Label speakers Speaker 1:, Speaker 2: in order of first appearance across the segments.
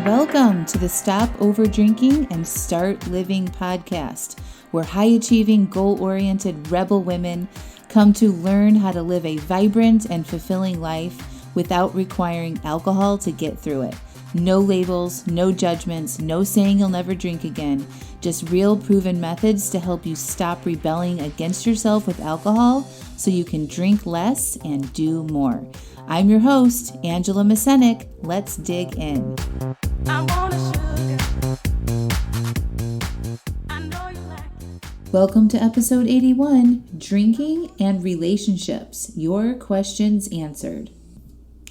Speaker 1: Welcome to the Stop Over Drinking and Start Living podcast, where high-achieving, goal-oriented rebel women come to learn how to live a vibrant and fulfilling life without requiring alcohol to get through it. No labels, no judgments, no saying you'll never drink again. Just real proven methods to help you stop rebelling against yourself with alcohol so you can drink less and do more. I'm your host, Angela Mascenik. Let's dig in. Welcome to episode 81, Drinking and Relationships, Your Questions Answered.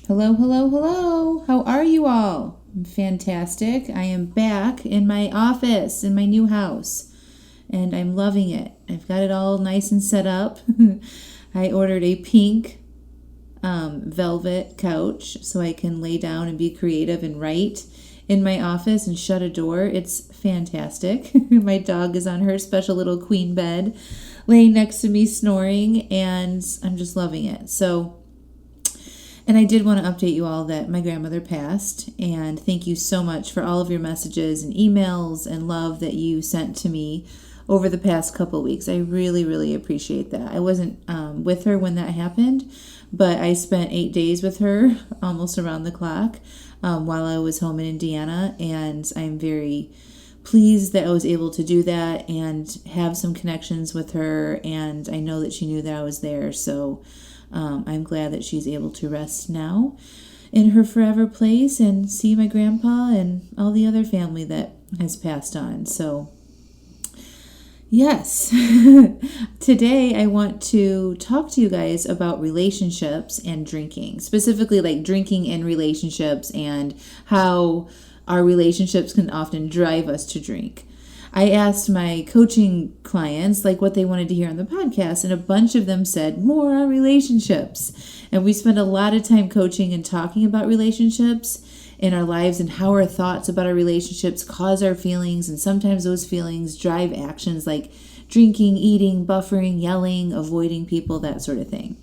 Speaker 1: Hello, hello, hello. How are you all? I'm fantastic. I am back in my office, in my new house, and I'm loving it. I've got it all nice and set up. I ordered a pink velvet couch so I can lay down and be creative and write in my office and shut a door. It's fantastic. My dog is on her special little queen bed laying next to me snoring, and I'm just loving it. And I did want to update you all that my grandmother passed, and thank you so much for all of your messages and emails and love that you sent to me over the past couple weeks. I really, really appreciate that. I wasn't with her when that happened, but I spent 8 days with her almost around the clock while I was home in Indiana, and I'm very pleased that I was able to do that and have some connections with her, and I know that she knew that I was there, so I'm glad that she's able to rest now in her forever place and see my grandpa and all the other family that has passed on. So yes, today I want to talk to you guys about relationships and drinking, specifically like drinking in relationships and how our relationships can often drive us to drink. I asked my coaching clients like what they wanted to hear on the podcast, and a bunch of them said more on relationships. And we spend a lot of time coaching and talking about relationships in our lives and how our thoughts about our relationships cause our feelings, and sometimes those feelings drive actions like drinking, eating, buffering, yelling, avoiding people, that sort of thing.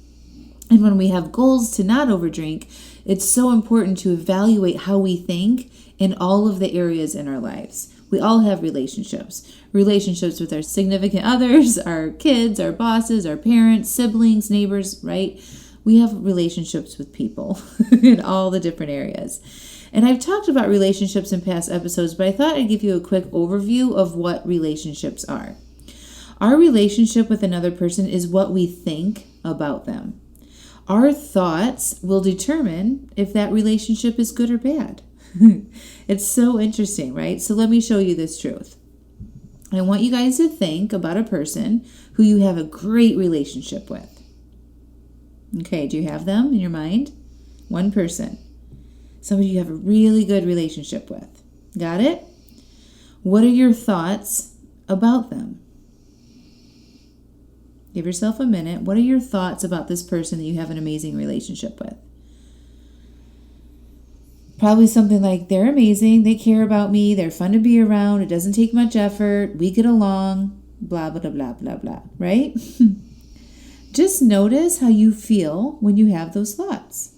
Speaker 1: And when we have goals to not overdrink, it's so important to evaluate how we think in all of the areas in our lives. We all have relationships with our significant others, our kids, our bosses, our parents, siblings, neighbors, right? We have relationships with people in all the different areas. And I've talked about relationships in past episodes, but I thought I'd give you a quick overview of what relationships are. Our relationship with another person is what we think about them. Our thoughts will determine if that relationship is good or bad. It's so interesting, right? So let me show you this truth. I want you guys to think about a person who you have a great relationship with. Okay, do you have them in your mind? One person. Somebody you have a really good relationship with. Got it? What are your thoughts about them? Give yourself a minute. What are your thoughts about this person that you have an amazing relationship with? Probably something like, they're amazing, they care about me, they're fun to be around, it doesn't take much effort, we get along, blah, blah, blah, blah, blah, right? Just notice how you feel when you have those thoughts.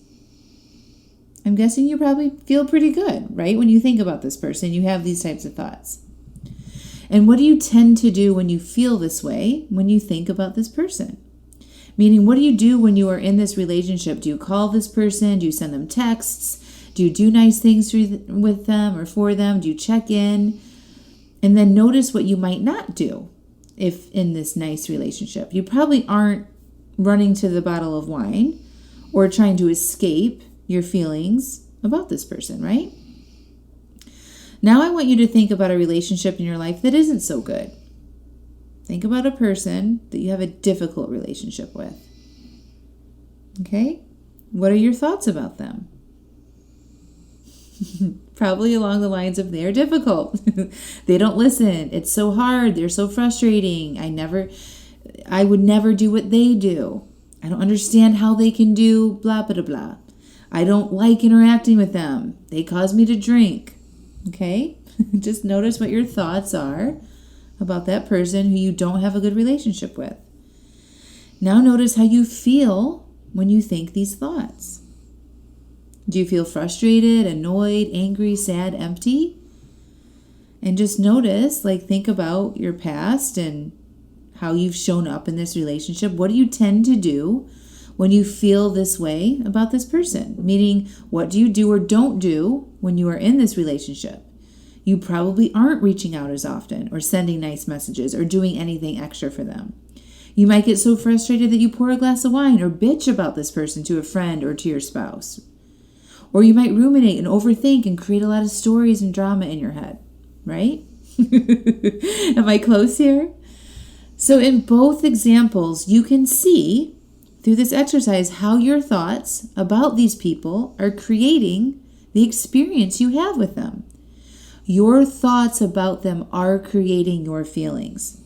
Speaker 1: I'm guessing you probably feel pretty good, right? When you think about this person, you have these types of thoughts. And what do you tend to do when you feel this way, when you think about this person? Meaning, what do you do when you are in this relationship? Do you call this person? Do you send them texts? Do you do nice things with them or for them? Do you check in? And then notice what you might not do if in this nice relationship. You probably aren't running to the bottle of wine or trying to escape your feelings about this person, right? Now I want you to think about a relationship in your life that isn't so good. Think about a person that you have a difficult relationship with. Okay? What are your thoughts about them? Probably along the lines of, they're difficult. They don't listen. It's so hard. They're so frustrating. I would never do what they do. I don't understand how they can do blah, blah, blah. I don't like interacting with them. They cause me to drink. Okay? Just notice what your thoughts are about that person who you don't have a good relationship with. Now notice how you feel when you think these thoughts. Do you feel frustrated, annoyed, angry, sad, empty? And just notice, think about your past and how you've shown up in this relationship. What do you tend to do when you feel this way about this person? Meaning, what do you do or don't do when you are in this relationship? You probably aren't reaching out as often or sending nice messages or doing anything extra for them. You might get so frustrated that you pour a glass of wine or bitch about this person to a friend or to your spouse. Or you might ruminate and overthink and create a lot of stories and drama in your head, right? Am I close here? So in both examples, you can see through this exercise how your thoughts about these people are creating the experience you have with them. Your thoughts about them are creating your feelings.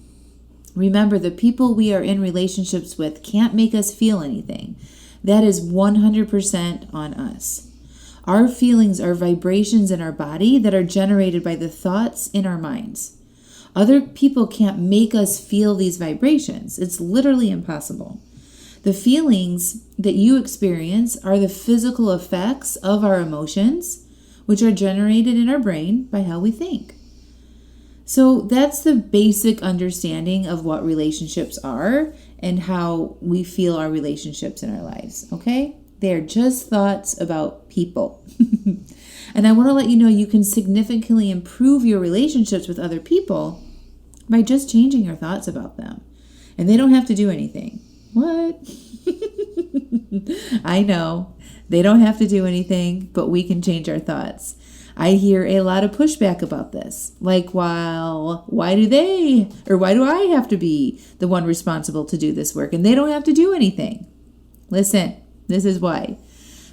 Speaker 1: Remember, the people we are in relationships with can't make us feel anything. That is 100% on us. Our feelings are vibrations in our body that are generated by the thoughts in our minds. Other people can't make us feel these vibrations. It's literally impossible. The feelings that you experience are the physical effects of our emotions, which are generated in our brain by how we think. So that's the basic understanding of what relationships are and how we feel our relationships in our lives, okay? They are just thoughts about people. And I want to let you know you can significantly improve your relationships with other people by just changing your thoughts about them. And they don't have to do anything. What? I know. They don't have to do anything, but we can change our thoughts. I hear a lot of pushback about this. Why do I have to be the one responsible to do this work? And they don't have to do anything. Listen. This is why.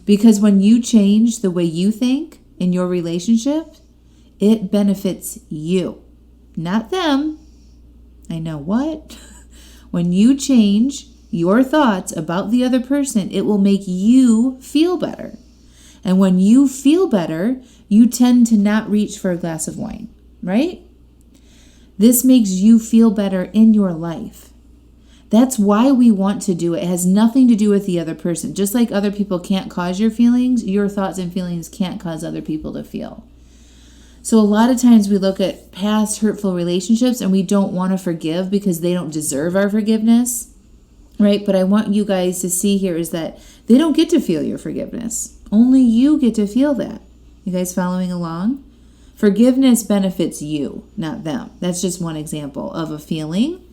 Speaker 1: Because when you change the way you think in your relationship, it benefits you, not them. I know what? When you change your thoughts about the other person, it will make you feel better. And when you feel better, you tend to not reach for a glass of wine, right? This makes you feel better in your life. That's why we want to do it. It has nothing to do with the other person. Just like other people can't cause your feelings, your thoughts and feelings can't cause other people to feel. So a lot of times we look at past hurtful relationships and we don't want to forgive because they don't deserve our forgiveness, right? But I want you guys to see here is that they don't get to feel your forgiveness. Only you get to feel that. You guys following along? Forgiveness benefits you, not them. That's just one example of a feeling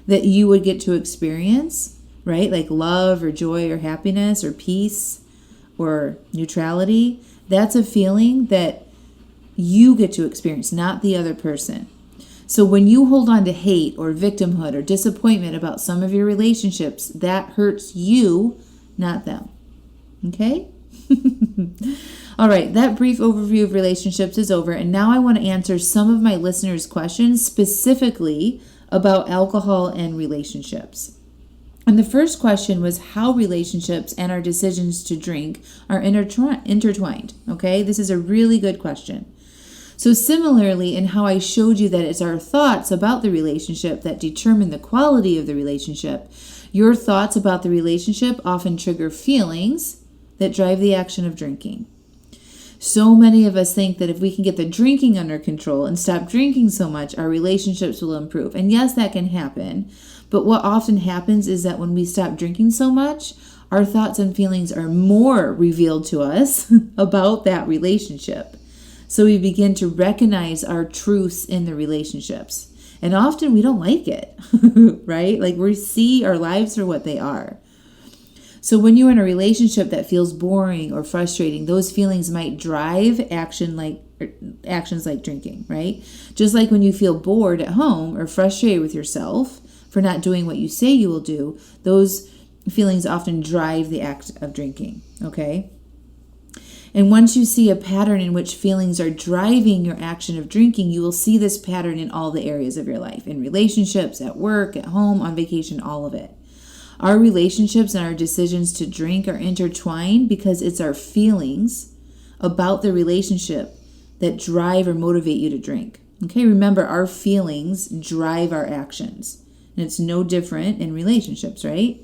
Speaker 1: that you would get to experience, right? Like love or joy or happiness or peace or neutrality. That's a feeling that you get to experience, not the other person. So when you hold on to hate or victimhood or disappointment about some of your relationships, that hurts you, not them. Okay? All right, that brief overview of relationships is over. And now I want to answer some of my listeners' questions specifically about alcohol and relationships. And the first question was how relationships and our decisions to drink are intertwined. Okay, this is a really good question. So similarly, in how I showed you that it's our thoughts about the relationship that determine the quality of the relationship, your thoughts about the relationship often trigger feelings that drive the action of drinking. So many of us think that if we can get the drinking under control and stop drinking so much, our relationships will improve. And yes, that can happen. But what often happens is that when we stop drinking so much, our thoughts and feelings are more revealed to us about that relationship. So we begin to recognize our truths in the relationships. And often we don't like it, right? Like we see our lives for what they are. So when you're in a relationship that feels boring or frustrating, those feelings might drive actions like drinking, right? Just like when you feel bored at home or frustrated with yourself for not doing what you say you will do, those feelings often drive the act of drinking, okay? And once you see a pattern in which feelings are driving your action of drinking, you will see this pattern in all the areas of your life, in relationships, at work, at home, on vacation, all of it. Our relationships and our decisions to drink are intertwined because it's our feelings about the relationship that drive or motivate you to drink. Okay, remember, our feelings drive our actions. And it's no different in relationships, right?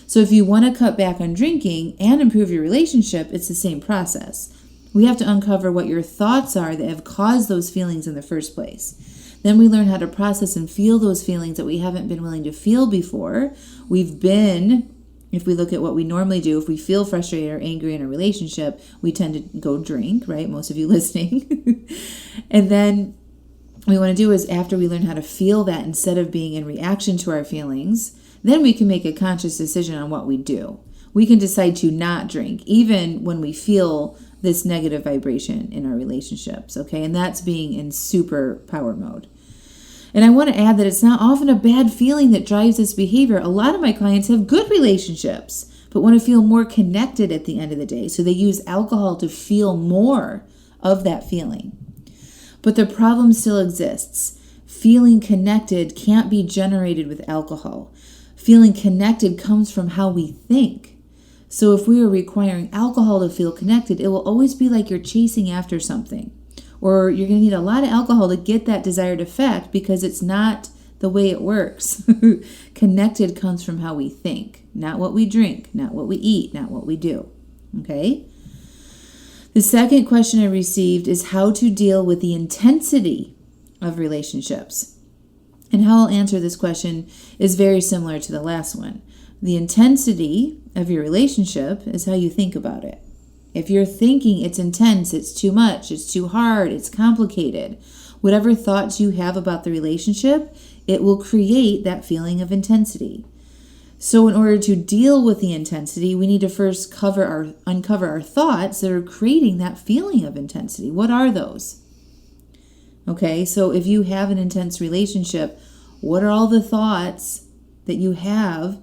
Speaker 1: So if you want to cut back on drinking and improve your relationship, it's the same process. We have to uncover what your thoughts are that have caused those feelings in the first place. Then we learn how to process and feel those feelings that we haven't been willing to feel before. If we look at what we normally do, if we feel frustrated or angry in a relationship, we tend to go drink, right? Most of you listening. And then what we want to do is, after we learn how to feel that instead of being in reaction to our feelings, then we can make a conscious decision on what we do. We can decide to not drink, even when we feel this negative vibration in our relationships, okay? And that's being in super power mode. And I want to add that it's not often a bad feeling that drives this behavior. A lot of my clients have good relationships, but want to feel more connected at the end of the day. So they use alcohol to feel more of that feeling. But the problem still exists. Feeling connected can't be generated with alcohol. Feeling connected comes from how we think. So if we are requiring alcohol to feel connected, it will always be like you're chasing after something. Or you're going to need a lot of alcohol to get that desired effect, because it's not the way it works. Connected comes from how we think, not what we drink, not what we eat, not what we do. Okay? The second question I received is how to deal with the intensity of relationships. And how I'll answer this question is very similar to the last one. The intensity of your relationship is how you think about it. If you're thinking it's intense, it's too much, it's too hard, it's complicated, whatever thoughts you have about the relationship, it will create that feeling of intensity. So in order to deal with the intensity, we need to first uncover our thoughts that are creating that feeling of intensity. What are those? Okay, so if you have an intense relationship, what are all the thoughts that you have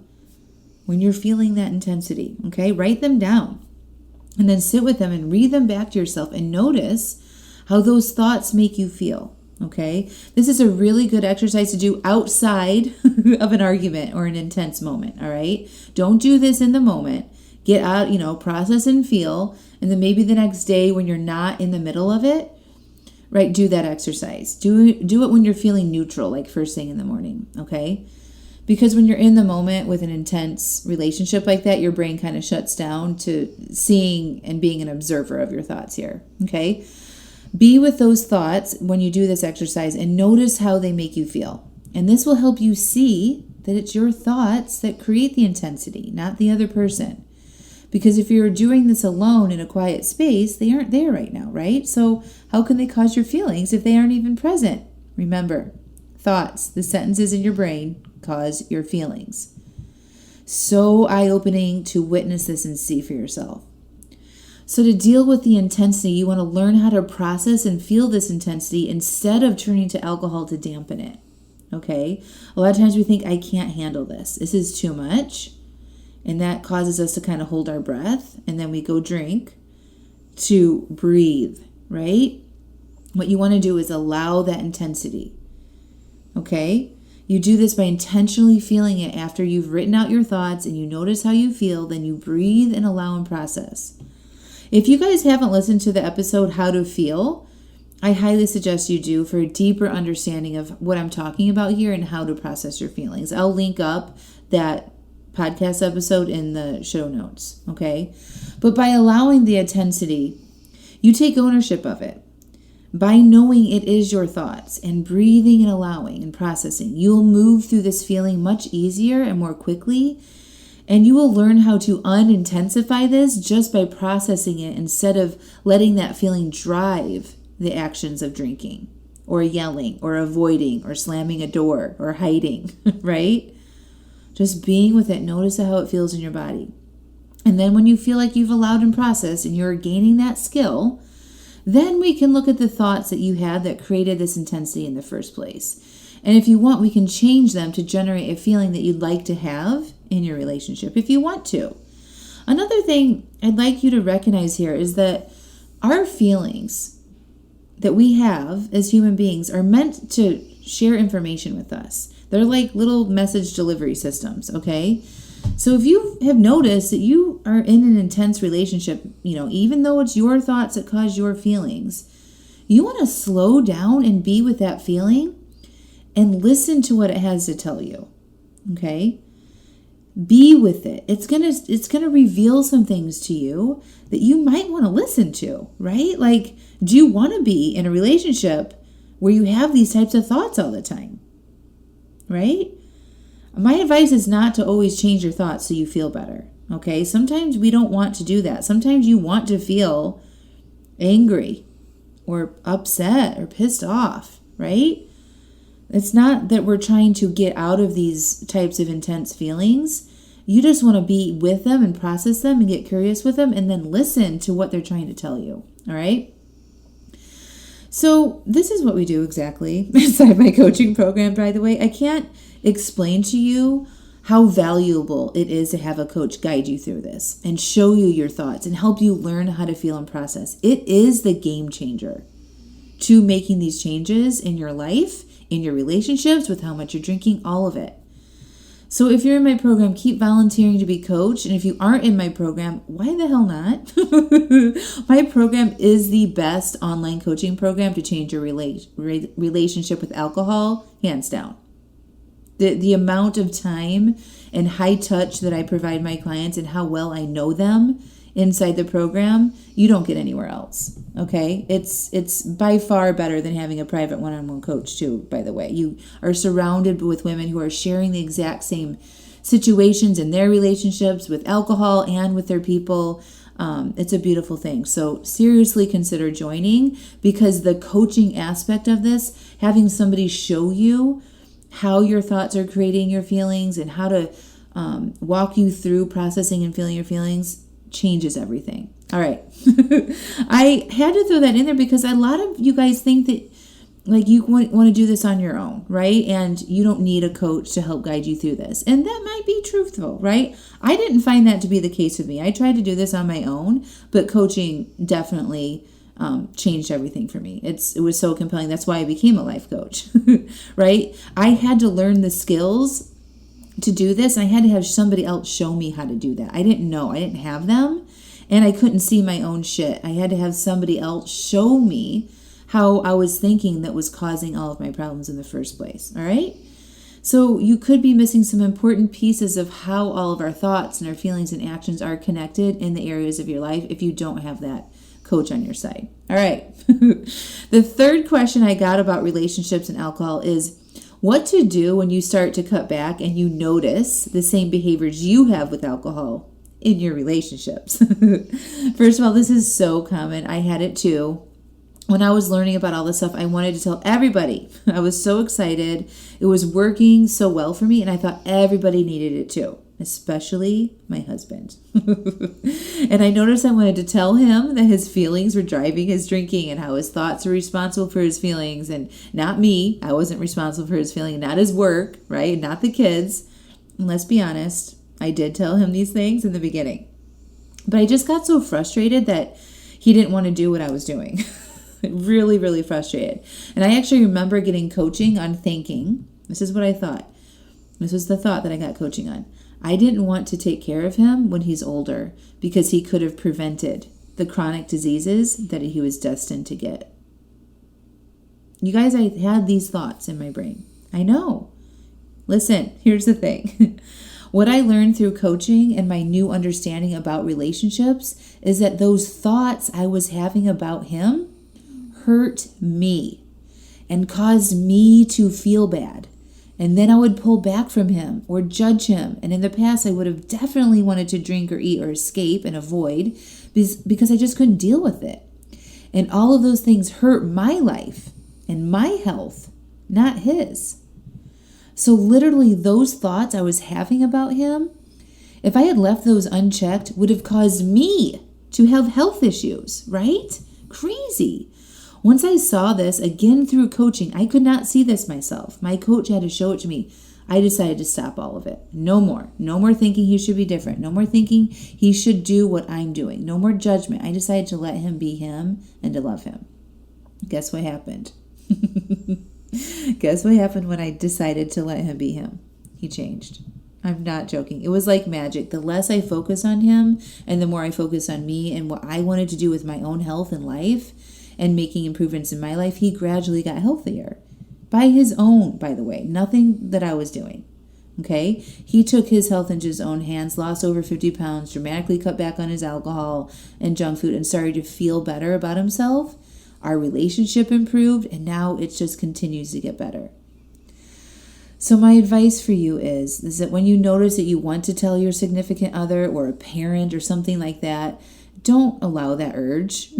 Speaker 1: when you're feeling that intensity? Okay, write them down. And then sit with them and read them back to yourself and notice how those thoughts make you feel, okay? This is a really good exercise to do outside of an argument or an intense moment, all right? Don't do this in the moment. Get out, process and feel. And then maybe the next day when you're not in the middle of it, right, do that exercise. Do it when you're feeling neutral, like first thing in the morning, okay? Because when you're in the moment with an intense relationship like that, your brain kind of shuts down to seeing and being an observer of your thoughts here, okay? Be with those thoughts when you do this exercise and notice how they make you feel. And this will help you see that it's your thoughts that create the intensity, not the other person. Because if you're doing this alone in a quiet space, they aren't there right now, right? So how can they cause your feelings if they aren't even present? Remember, thoughts, the sentences in your brain, cause your feelings. So eye-opening to witness this and see for yourself. So to deal with the intensity, you want to learn how to process and feel this intensity instead of turning to alcohol to dampen it. Okay? A lot of times we think, I can't handle this. This is too much. And that causes us to kind of hold our breath. And then we go drink to breathe, right? What you want to do is allow that intensity. Okay? You do this by intentionally feeling it after you've written out your thoughts and you notice how you feel, then you breathe and allow and process. If you guys haven't listened to the episode, How to Feel, I highly suggest you do for a deeper understanding of what I'm talking about here and how to process your feelings. I'll link up that podcast episode in the show notes, okay? But by allowing the intensity, you take ownership of it. By knowing it is your thoughts and breathing and allowing and processing, you'll move through this feeling much easier and more quickly, and you will learn how to unintensify this just by processing it instead of letting that feeling drive the actions of drinking or yelling or avoiding or slamming a door or hiding, right? Just being with it, notice how it feels in your body. And then when you feel like you've allowed and processed and you're gaining that skill, then we can look at the thoughts that you had that created this intensity in the first place. And if you want, we can change them to generate a feeling that you'd like to have in your relationship if you want to. Another thing I'd like you to recognize here is that our feelings that we have as human beings are meant to share information with us. They're like little message delivery systems, okay? So if you have noticed that you are in an intense relationship, even though it's your thoughts that cause your feelings, you want to slow down and be with that feeling and listen to what it has to tell you, okay? Be with it. It's gonna reveal some things to you that you might want to listen to, right? Like, do you want to be in a relationship where you have these types of thoughts all the time? Right? My advice is not to always change your thoughts so you feel better. Okay? Sometimes we don't want to do that. Sometimes you want to feel angry or upset or pissed off, right? It's not that we're trying to get out of these types of intense feelings. You just want to be with them and process them and get curious with them and then listen to what they're trying to tell you. All right? So this is what we do exactly inside my coaching program, by the way. I can't explain to you how valuable it is to have a coach guide you through this and show you your thoughts and help you learn how to feel and process. It is the game changer to making these changes in your life, in your relationships, with how much you're drinking, all of it. So if you're in my program, keep volunteering to be coached. And if you aren't in my program, why the hell not? My program is the best online coaching program to change your relationship with alcohol, hands down. The amount of time and high touch that I provide my clients and how well I know them inside the program, you don't get anywhere else. Okay? It's by far better than having a private one-on-one coach too, by the way. You are surrounded with women who are sharing the exact same situations in their relationships with alcohol and with their people. It's a beautiful thing. So seriously consider joining, because the coaching aspect of this, having somebody show you how your thoughts are creating your feelings and how to walk you through processing and feeling your feelings, changes everything. All right. I had to throw that in there because a lot of you guys think that like you want to do this on your own, right? And you don't need a coach to help guide you through this. And that might be truthful, right? I didn't find that to be the case with me. I tried to do this on my own, but coaching definitely changed everything for me. It was so compelling. That's why I became a life coach, right? I had to learn the skills to do this. I had to have somebody else show me how to do that. I didn't know. I didn't have them, and I couldn't see my own shit. I had to have somebody else show me how I was thinking that was causing all of my problems in the first place. All right? So you could be missing some important pieces of how all of our thoughts and our feelings and actions are connected in the areas of your life if you don't have that coach on your side. All right. The third question I got about relationships and alcohol is what to do when you start to cut back and you notice the same behaviors you have with alcohol in your relationships. First of all, this is so common. I had it too. When I was learning about all this stuff, I wanted to tell everybody. I was so excited. It was working so well for me, and I thought everybody needed it too, especially my husband. And I noticed I wanted to tell him that his feelings were driving his drinking and how his thoughts were responsible for his feelings, and not me. I wasn't responsible for his feelings, not his work, right? Not the kids. And let's be honest, I did tell him these things in the beginning. But I just got so frustrated that he didn't want to do what I was doing. Really, really frustrated. And I actually remember getting coaching on thinking, this is what I thought. This was the thought that I got coaching on. I didn't want to take care of him when he's older because he could have prevented the chronic diseases that he was destined to get. You guys, I had these thoughts in my brain. I know. Listen, here's the thing. What I learned through coaching and my new understanding about relationships is that those thoughts I was having about him hurt me and caused me to feel bad. And then I would pull back from him or judge him. And in the past, I would have definitely wanted to drink or eat or escape and avoid because I just couldn't deal with it. And all of those things hurt my life and my health, not his. So literally those thoughts I was having about him, if I had left those unchecked, would have caused me to have health issues, right? Crazy. Once I saw this, again through coaching, I could not see this myself. My coach had to show it to me. I decided to stop all of it. No more. No more thinking he should be different. No more thinking he should do what I'm doing. No more judgment. I decided to let him be him and to love him. Guess what happened? Guess what happened when I decided to let him be him? He changed. I'm not joking. It was like magic. The less I focus on him and the more I focus on me and what I wanted to do with my own health and life, and making improvements in my life, he gradually got healthier. By his own, by the way. Nothing that I was doing. Okay? He took his health into his own hands, lost over 50 pounds, dramatically cut back on his alcohol and junk food, and started to feel better about himself. Our relationship improved, and now it just continues to get better. So my advice for you is that when you notice that you want to tell your significant other or a parent or something like that, don't allow that urge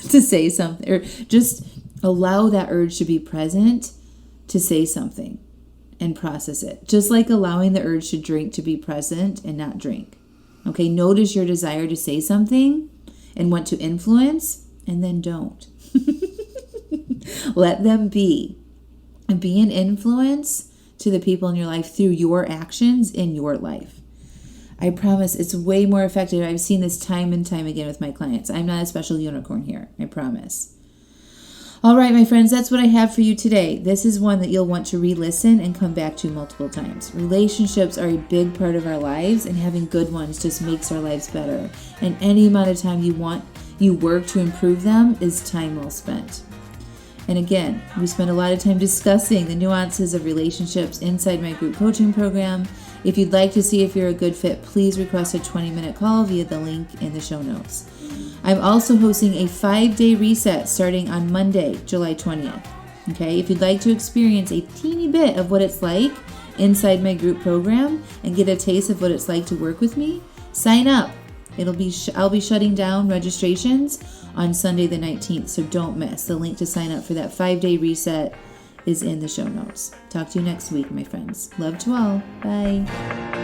Speaker 1: to say something, or just allow that urge to be present to say something and process it. Just like allowing the urge to drink to be present and not drink. Okay, notice your desire to say something and want to influence, and then don't. Let them be. And be an influence to the people in your life through your actions in your life. I promise it's way more effective. I've seen this time and time again with my clients. I'm not a special unicorn here. I promise. All right, my friends, that's what I have for you today. This is one that you'll want to re-listen and come back to multiple times. Relationships are a big part of our lives, and having good ones just makes our lives better. And any amount of time you work to improve them is time well spent. And again, we spend a lot of time discussing the nuances of relationships inside my group coaching program. If you'd like to see if you're a good fit, please request a 20-minute call via the link in the show notes. I'm also hosting a 5-day reset starting on Monday, July 20th. Okay, if you'd like to experience a teeny bit of what it's like inside my group program and get a taste of what it's like to work with me, sign up. I'll be shutting down registrations on Sunday the 19th, so don't miss. The link to sign up for that 5-day reset is in the show notes. Talk to you next week, my friends. Love to all. Bye.